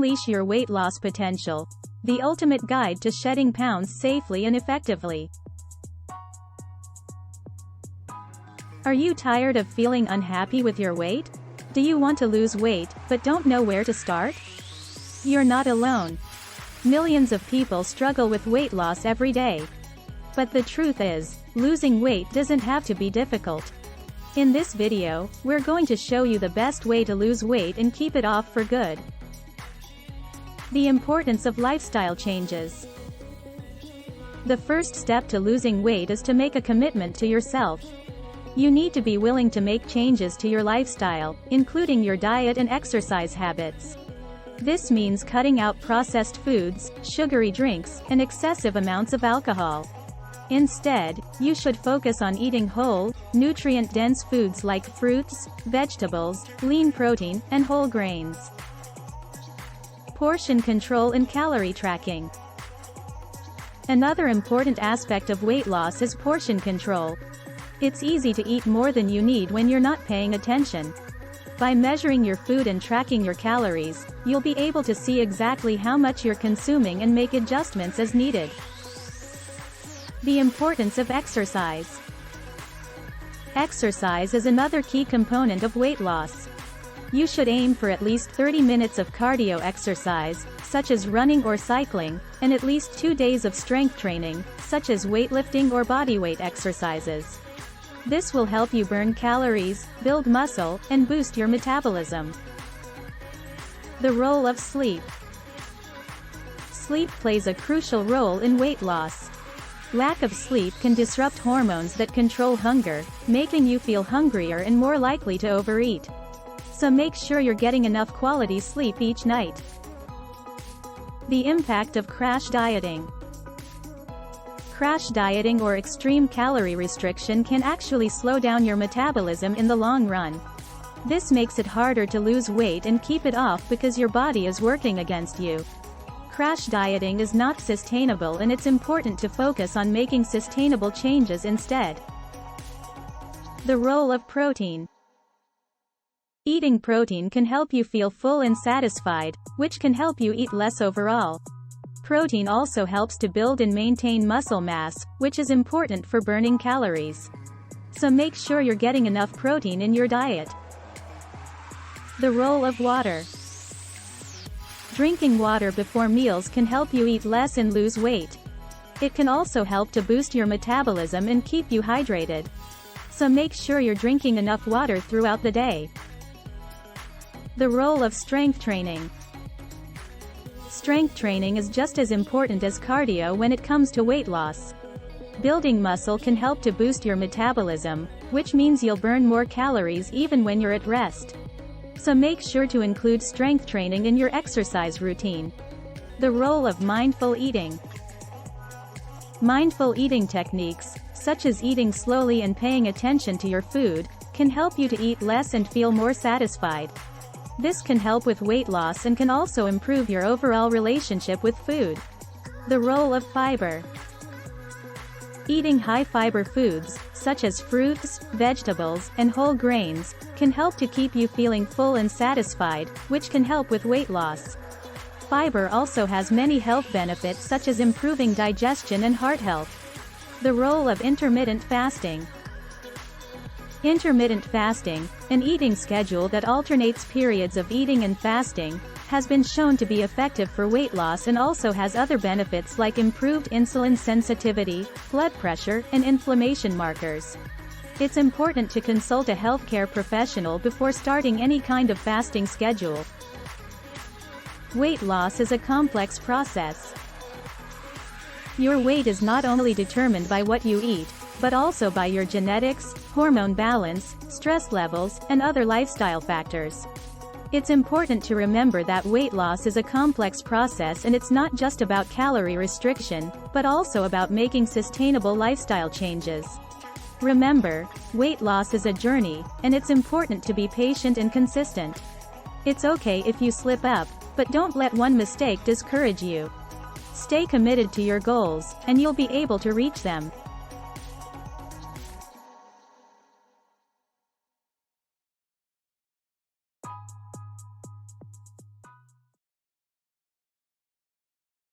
Unleash your weight loss potential. The ultimate guide to shedding pounds safely and effectively. Are you tired of feeling unhappy with your weight? Do you want to lose weight, but don't know where to start? You're not alone. Millions of people struggle with weight loss every day. But the truth is, losing weight doesn't have to be difficult. In this video, we're going to show you the best way to lose weight and keep it off for good. The importance of lifestyle changes. The first step to losing weight is to make a commitment to yourself. You need to be willing to make changes to your lifestyle, including your diet and exercise habits. This means cutting out processed foods, sugary drinks, and excessive amounts of alcohol. Instead, you should focus on eating whole, nutrient-dense foods like fruits, vegetables, lean protein, and whole grains. Portion control and calorie tracking. Another important aspect of weight loss is portion control. It's easy to eat more than you need when you're not paying attention. By measuring your food and tracking your calories, you'll be able to see exactly how much you're consuming and make adjustments as needed. The importance of exercise. Exercise is another key component of weight loss. You should aim for at least 30 minutes of cardio exercise, such as running or cycling, and at least 2 days of strength training, such as weightlifting or bodyweight exercises. This will help you burn calories, build muscle, and boost your metabolism. The role of sleep. Sleep plays a crucial role in weight loss. Lack of sleep can disrupt hormones that control hunger, making you feel hungrier and more likely to overeat. So make sure you're getting enough quality sleep each night. The impact of crash dieting. Crash dieting or extreme calorie restriction can actually slow down your metabolism in the long run. This makes it harder to lose weight and keep it off because your body is working against you. Crash dieting is not sustainable, and it's important to focus on making sustainable changes instead. The role of protein. Eating protein can help you feel full and satisfied, which can help you eat less overall. Protein also helps to build and maintain muscle mass, which is important for burning calories. So make sure you're getting enough protein in your diet. The role of water. Drinking water before meals can help you eat less and lose weight. It can also help to boost your metabolism and keep you hydrated. So make sure you're drinking enough water throughout the day. The role of strength training. Strength training is just as important as cardio when it comes to weight loss. Building muscle can help to boost your metabolism, which means you'll burn more calories even when you're at rest. So make sure to include strength training in your exercise routine. The role of mindful eating. Mindful eating techniques, such as eating slowly and paying attention to your food, can help you to eat less and feel more satisfied. This can help with weight loss and can also improve your overall relationship with food. The role of fiber. Eating high-fiber foods, such as fruits, vegetables, and whole grains, can help to keep you feeling full and satisfied, which can help with weight loss. Fiber also has many health benefits such as improving digestion and heart health. The role of intermittent fasting. Intermittent fasting, an eating schedule that alternates periods of eating and fasting, has been shown to be effective for weight loss and also has other benefits like improved insulin sensitivity, blood pressure, and inflammation markers. It's important to consult a healthcare professional before starting any kind of fasting schedule. Weight loss is a complex process. Your weight is not only determined by what you eat, but also by your genetics, hormone balance, stress levels, and other lifestyle factors. It's important to remember that weight loss is a complex process, and it's not just about calorie restriction, but also about making sustainable lifestyle changes. Remember, weight loss is a journey, and it's important to be patient and consistent. It's okay if you slip up, but don't let one mistake discourage you. Stay committed to your goals, and you'll be able to reach them.